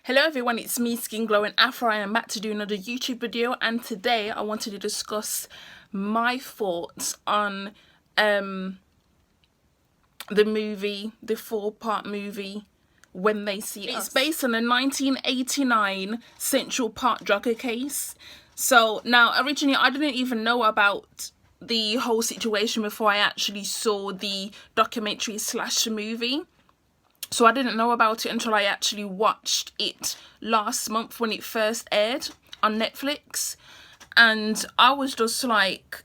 Hello everyone, it's me, Skin Glowing Afro. I am back to do another YouTube video, and today I wanted to discuss my thoughts on the movie, the 4-part movie, When They See Us. It's based on a 1989 Central Park jogger case. So now, originally I didn't even know about the whole situation before I actually saw the documentary / movie. So I didn't know about it until I actually watched it last month when it first aired on Netflix. And I was just like,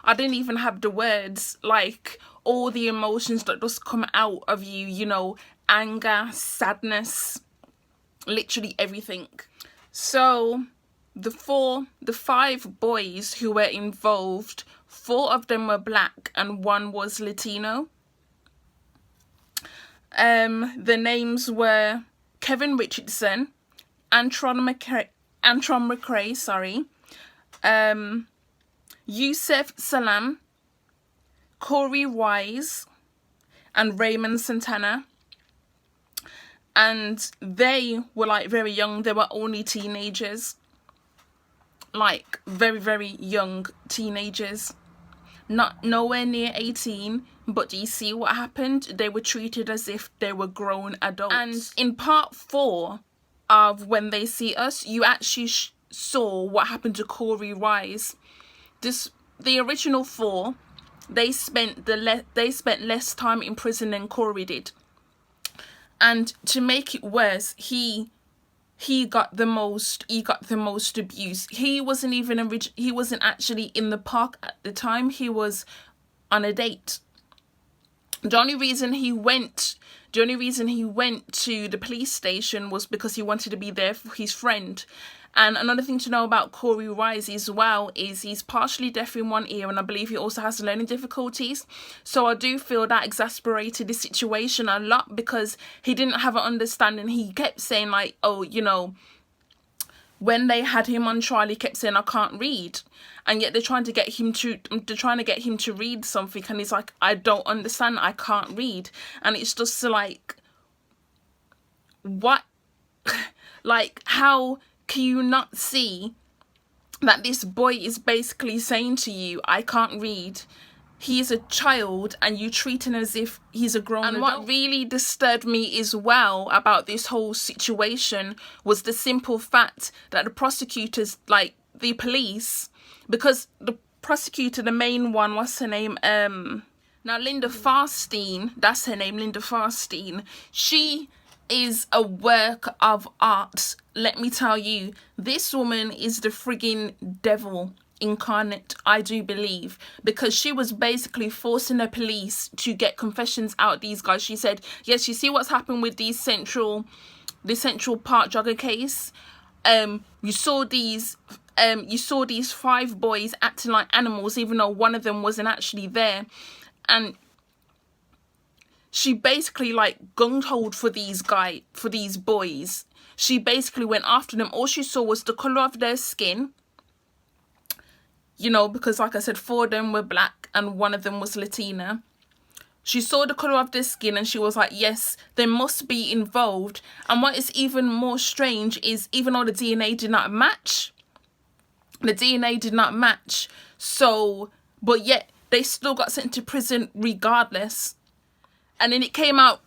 I didn't even have the words, like all the emotions that just come out of you, you know, anger, sadness, literally everything. So the 5 boys who were involved, 4 of them were black and 1 was Latino. The names were Kevin Richardson, Antron McCrae, Yusef Salam, Corey Wise, and Raymond Santana. And they were like very young. They were only teenagers, like very young teenagers, nowhere near 18. But do you see what happened? They were treated as if they were grown adults. And in part 4 of When They See Us, you actually saw what happened to Corey Wise. The original 4, they spent less time in prison than Corey did. And to make it worse, he got the most abuse. He wasn't actually in the park at the time. He was on a date. The only reason he went to the police station was because he wanted to be there for his friend. And another thing to know about Corey Wise as well is he's partially deaf in one ear, and I believe he also has learning difficulties. So I do feel that exasperated the situation a lot, because he didn't have an understanding. He kept saying like, oh, you know, when they had him on trial, he kept saying, I can't read. And yet they're trying to get him to read something, and he's like, I don't understand, I can't read. And it's just like, what? Like, how can you not see that this boy is basically saying to you, I can't read? He's a child and you treat him as if he's a grown adult. And what really disturbed me as well about this whole situation was the simple fact that the prosecutors, like the police, because the prosecutor, the main one, what's her name? Now Linda Farstein, that's her name, Linda Farstein. She is a work of art. Let me tell you, this woman is the frigging devil incarnate, I do believe, because she was basically forcing the police to get confessions out of these guys. She said, yes, you see what's happened with the Central Park jogger case. You saw these 5 boys acting like animals, even though one of them wasn't actually there. And she basically like gung-hoed for these boys. She basically went after them. All she saw was the color of their skin, you know, because like I said, 4 of them were black and 1 of them was Latina. She saw the color of their skin and she was like, yes, they must be involved. And what is even more strange is, even though the DNA did not match, so, but yet they still got sent to prison regardless. And then it came out,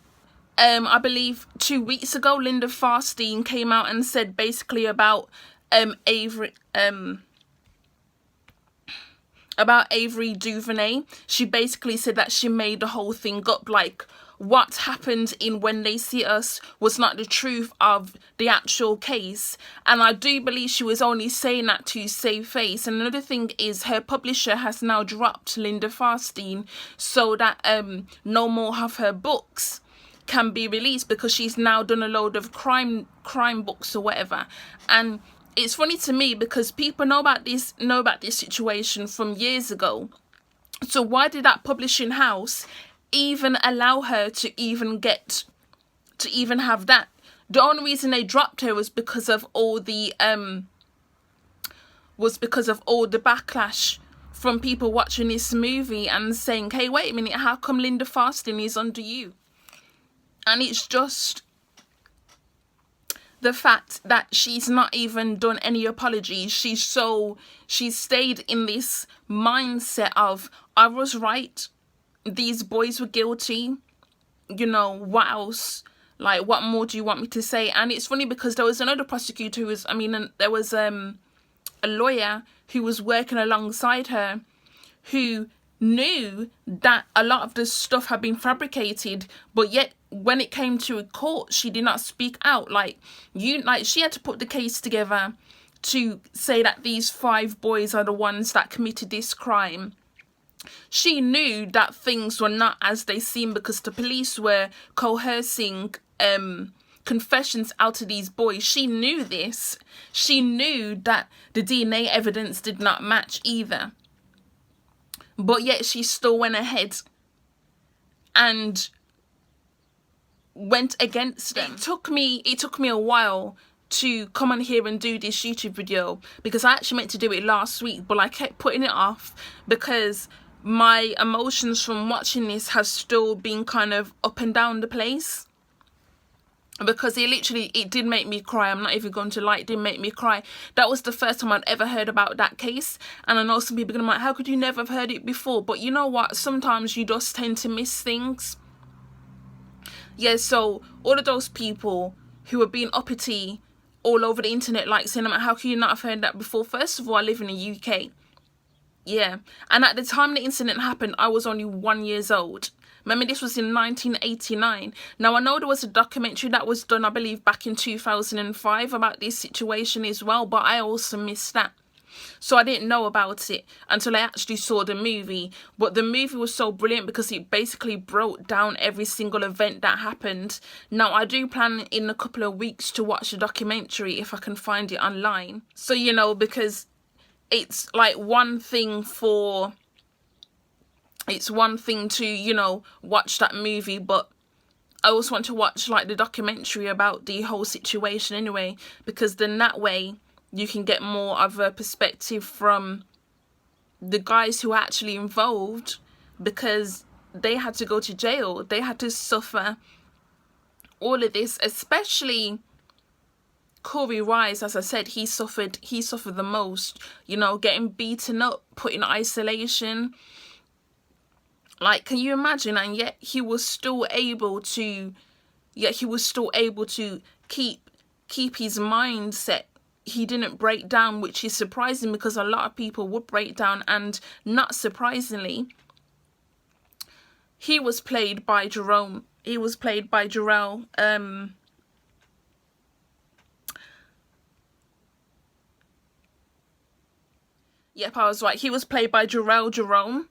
I believe 2 weeks ago, Linda Farstein came out and said basically about Avery Duvernay. She basically said that she made the whole thing up, like what happened in When They See Us was not the truth of the actual case. And I do believe she was only saying that to save face. And another thing is, her publisher has now dropped Linda Farstein so that no more of her books can be released, because she's now done a load of crime books or whatever. And it's funny to me because people know about this situation from years ago. So why did that publishing house even allow her to even have that? The only reason they dropped her was because of all the backlash from people watching this movie and saying, hey, wait a minute, how come Linda Farstein is under you? And it's just the fact that she's not even done any apologies. She's stayed in this mindset of, I was right, these boys were guilty, you know, what else? Like, what more do you want me to say? And it's funny because there was another prosecutor who was, there was a lawyer who was working alongside her who knew that a lot of the stuff had been fabricated, but yet when it came to a court, she did not speak out. She had to put the case together to say that these 5 boys are the ones that committed this crime. She knew that things were not as they seemed because the police were coercing confessions out of these boys. She knew this. She knew that the DNA evidence did not match either. But yet she still went ahead and went against them. It took me a while to come on here and do this YouTube video because I actually meant to do it last week, but I kept putting it off because my emotions from watching this has still been kind of up and down the place. Because it did make me cry. I'm not even going to lie, it did make me cry. That was the first time I'd ever heard about that case. And I know some people are going to be like, how could you never have heard it before? But you know what? Sometimes you just tend to miss things. Yeah, so all of those people who are being uppity all over the internet, like saying, how can you not have heard that before? First of all, I live in the UK. Yeah. And at the time the incident happened, I was only 1 year old. Remember, this was in 1989. Now, I know there was a documentary that was done, I believe, back in 2005 about this situation as well, but I also missed that. So I didn't know about it until I actually saw the movie. But the movie was so brilliant because it basically broke down every single event that happened. Now, I do plan in a couple of weeks to watch the documentary if I can find it online. So, you know, because it's like one thing to, you know, watch that movie, but I also want to watch like the documentary about the whole situation anyway, because then that way you can get more of a perspective from the guys who are actually involved, because they had to go to jail, they had to suffer all of this, especially Corey Rice. As I said, he suffered the most, you know, getting beaten up, put in isolation. Like, can you imagine? And yet he was still able to keep his mindset. He didn't break down, which is surprising because a lot of people would break down. And not surprisingly, he was played by Jerome. He was played by Jarrell. Yep, I was right. He was played by Jarrell Jerome.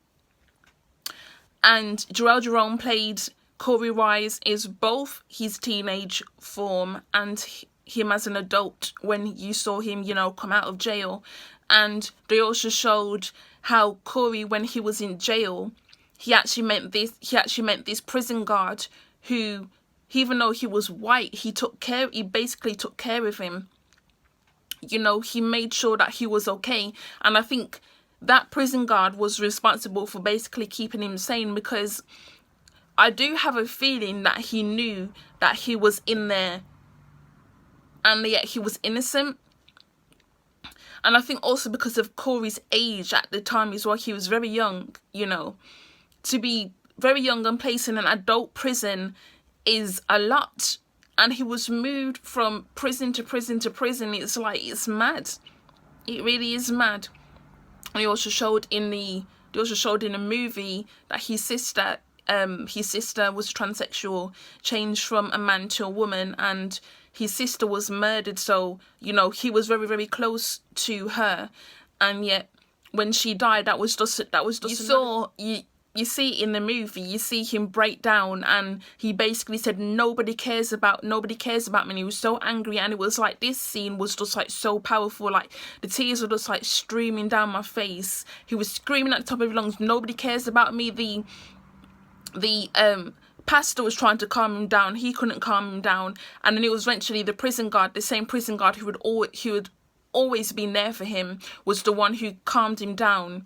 And Jarrell Jerome played Corey Rice is both his teenage form and him as an adult when you saw him, you know, come out of jail. And they also showed how Corey, when he was in jail, he actually met this prison guard who, even though he was white, he basically took care of him. You know, he made sure that he was okay. And I think that prison guard was responsible for basically keeping him sane, because I do have a feeling that he knew that he was in there and yet he was innocent. And I think also because of Corey's age at the time as well, he was very young, you know. To be very young and placed in an adult prison is a lot. And he was moved from prison to prison to prison. It's like, it's mad. It really is mad. And he also showed in the movie that his sister was transsexual, changed from a man to a woman, and his sister was murdered. So, you know, he was very, very close to her, and yet when she died, that was just you see in the movie, you see him break down, and he basically said, nobody cares about me. And he was so angry, and it was like, this scene was just like so powerful. Like, the tears were just like streaming down my face. He was screaming at the top of his lungs, nobody cares about me. The pastor was trying to calm him down. He couldn't calm him down. And then it was eventually the prison guard, the same prison guard who had always been there for him, was the one who calmed him down.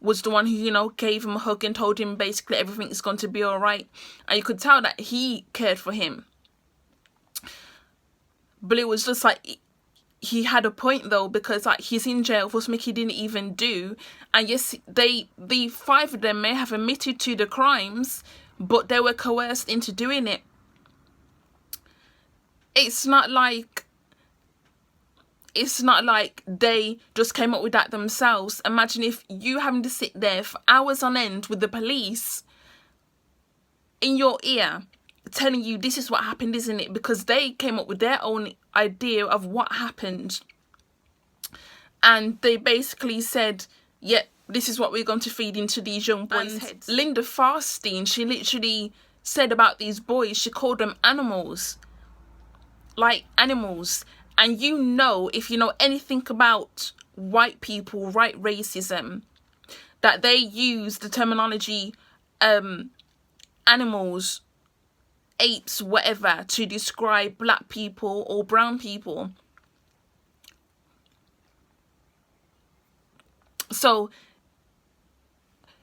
was the one who, you know, gave him a hug and told him basically everything's going to be all right. And you could tell that he cared for him. But it was just like, he had a point though, because like he's in jail for something he didn't even do. And yes, the 5 of them may have admitted to the crimes, but they were coerced into doing it. It's not like they just came up with that themselves. Imagine if you having to sit there for hours on end with the police in your ear telling you this is what happened, isn't it? Because they came up with their own idea of what happened. And they basically said, yeah, this is what we're going to feed into these young boys' heads. Linda Farstein, she literally said about these boys, she called them animals. Like animals. And you know, if you know anything about white people, white racism, that they use the terminology animals, apes, whatever, to describe black people or brown people. So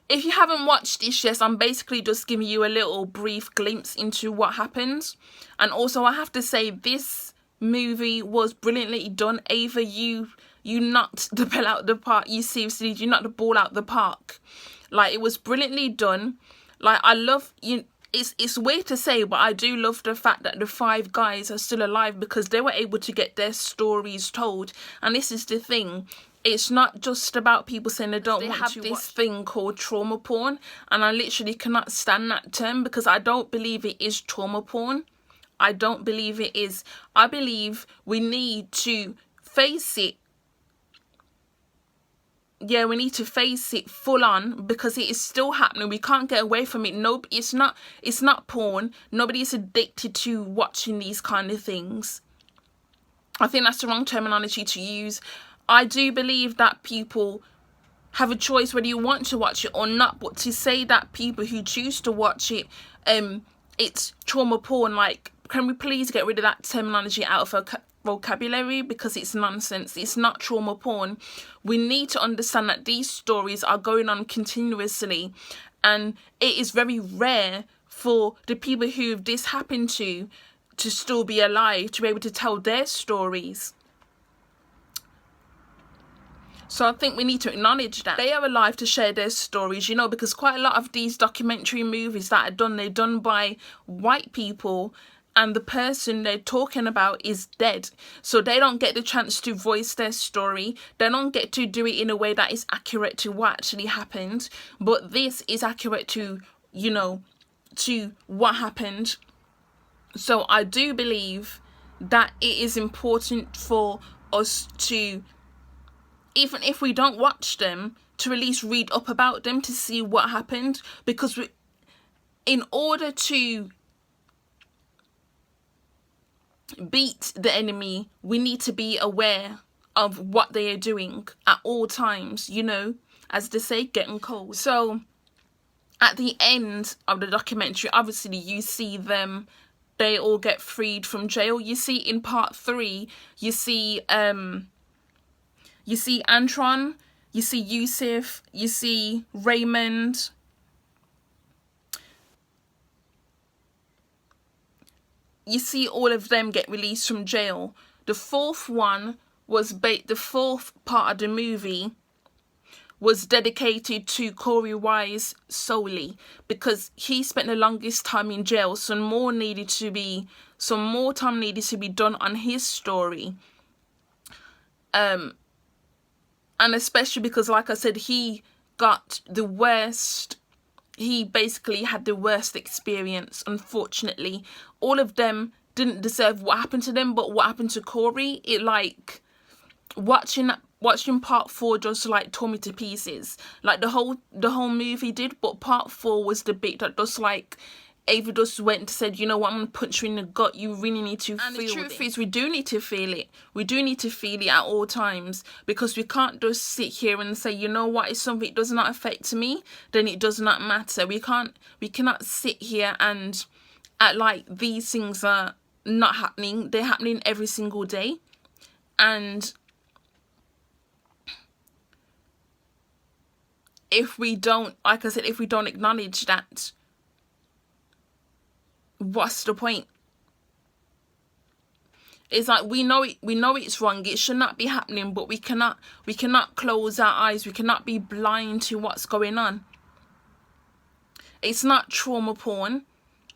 if you haven't watched this, yes, I'm basically just giving you a little brief glimpse into what happens. And also I have to say, this movie was brilliantly done. Ava, you knocked the ball out the park. You seriously, you knocked the ball out the park. Like, it was brilliantly done. Like, I love you. It's weird to say, but I do love the fact that the 5 guys are still alive, because they were able to get their stories told. And this is the thing. It's not just about people saying they don't want to watch this thing called trauma porn. And I literally cannot stand that term, because I don't believe it is trauma porn. I don't believe it is. I believe we need to face it. Yeah, we need to face it full on, because it is still happening. We can't get away from it. No, it's not porn. Nobody is addicted to watching these kind of things. I think that's the wrong terminology to use. I do believe that people have a choice whether you want to watch it or not, but to say that people who choose to watch it, it's trauma porn, like, can we please get rid of that terminology out of our vocabulary, because it's nonsense. It's not trauma porn. We need to understand that these stories are going on continuously, and it is very rare for the people who this happened to still be alive, to be able to tell their stories. So I think we need to acknowledge that they are alive to share their stories, you know, because quite a lot of these documentary movies that are done, they're done by white people, and the person they're talking about is dead. So they don't get the chance to voice their story. They don't get to do it in a way that is accurate to what actually happened. But this is accurate to, you know, to what happened. So I do believe that it is important for us to, even if we don't watch them, to at least read up about them to see what happened. Because in order to beat the enemy, we need to be aware of what they are doing at all times, you know, as they say, getting cold. So at the end of the documentary, obviously you see them, they all get freed from jail. You see in part 3, you see Antron, you see Yusuf, you see Raymond, you see all of them get released from jail. The fourth one was the fourth part of the movie was dedicated to Corey Wise solely, because he spent the longest time in jail. Some more time needed to be done on his story. And especially because, like I said, he got the worst. He basically had the worst experience, unfortunately. All of them didn't deserve what happened to them, but what happened to Corey, it, like, watching part 4 just, like, tore me to pieces. Like, the whole movie did, but part 4 was the bit that just, like, Ava just went and said, you know what, I'm going to punch you in the gut. You really need to feel it. And the truth is, we do need to feel it. We do need to feel it at all times, because we can't just sit here and say, you know what, if something does not affect me, then it does not matter. We cannot sit here and act like these things are not happening. They're happening every single day. And if we don't, like I said, if we don't acknowledge that, what's the point? It's like we know it's wrong, it should not be happening, but we cannot close our eyes, we cannot be blind to what's going on. It's not trauma porn.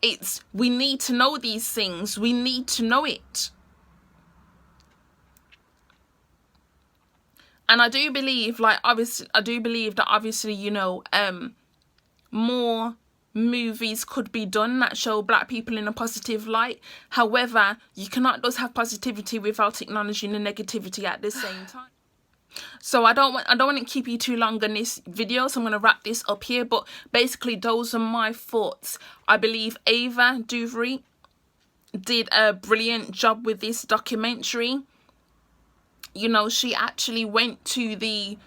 It's, we need to know these things, we need to know it. And I do believe, like, obviously, I do believe that obviously, you know, more movies could be done that show black people in a positive light. However, you cannot just have positivity without acknowledging the negativity at the same time. So I don't want to keep you too long on this video, so I'm going to wrap this up here. But basically, those are my thoughts. I believe Ava DuVernay did a brilliant job with this documentary. You know, she actually went to the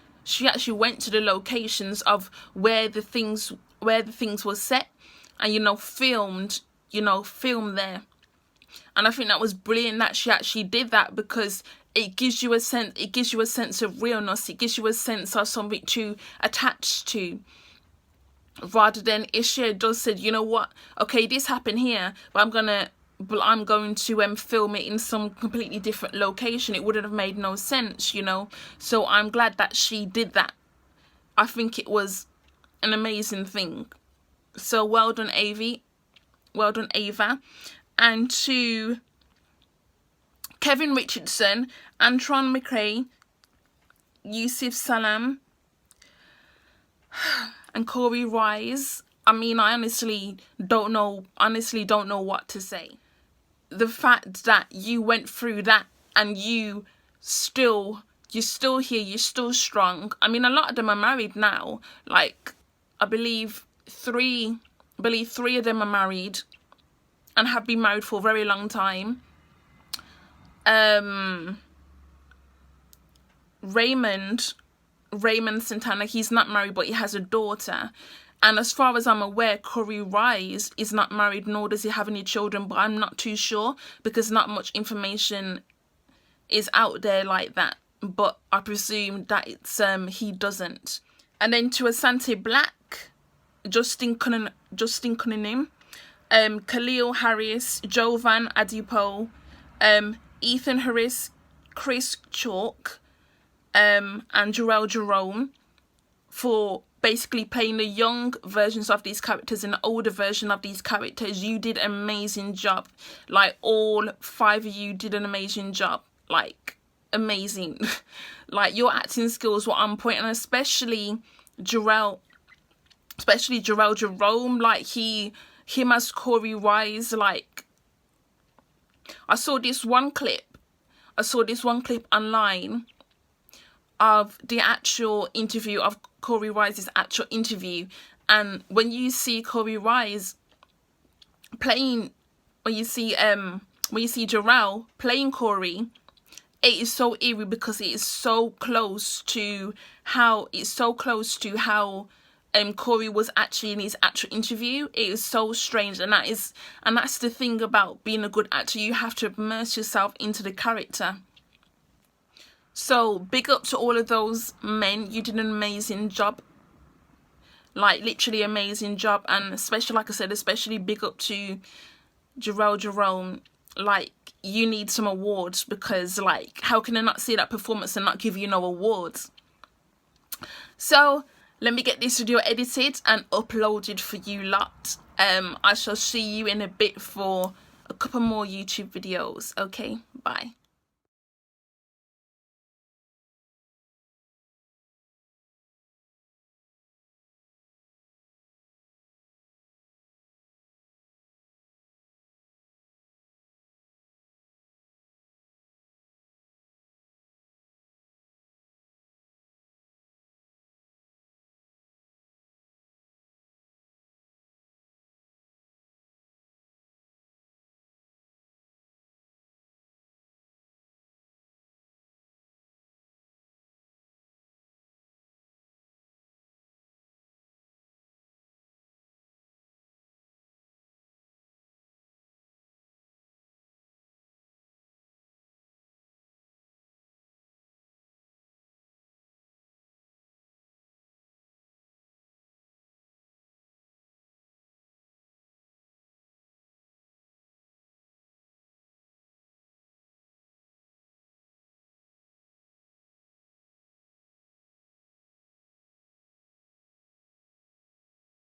locations of where the things were set, and, you know, filmed there. And I think that was brilliant that she actually did that, because it gives you a sense of realness. It gives you a sense of something to attach to, rather than if she just said, you know what, okay, this happened here, but I'm going to film it in some completely different location. It wouldn't have made no sense, you know. So I'm glad that she did that. I think it was an amazing thing. So well done, Ava. Well done, Ava. And to Kevin Richardson, Antron McCray, Yusuf Salam, and Corey Wise. I mean, I honestly don't know what to say. The fact that you went through that and you're still here, you're still strong. I mean, a lot of them are married now. Like, I believe three of them are married and have been married for a very long time. Raymond Santana, he's not married, but he has a daughter. And as far as I'm aware, Corey Wise is not married, nor does he have any children, but I'm not too sure, because not much information is out there like that. But I presume that it's he doesn't. And then to Asante Black, Justin Cunningham, Khalil Harris, Jovan Adipo, Ethan Harris, Chris Chalk, and Jarrell Jerome, for basically playing the young versions of these characters and the older version of these characters. You did an amazing job. Like, all 5 of you did an amazing job. Like, amazing. Like, your acting skills were on point, and especially Jarrell Jerome, like, him as Corey Wise. Like, I saw this one clip online of the actual interview, of Corey Wise's actual interview, and when you see Corey Wise playing, when you see Jarrell playing Corey, it is so eerie, because it is so close to how Corey was actually in his actual interview. It is so strange, and that's the thing about being a good actor. You have to immerse yourself into the character. So big up to all of those men. You did an amazing job. Like, literally amazing job. And especially, like I said, especially big up to Jarrell Jerome. Like, you need some awards, because, like, how can I not see that performance and not give you no awards? So let me get this video edited and uploaded for you lot. I shall see you in a bit for a couple more YouTube videos. Okay, bye.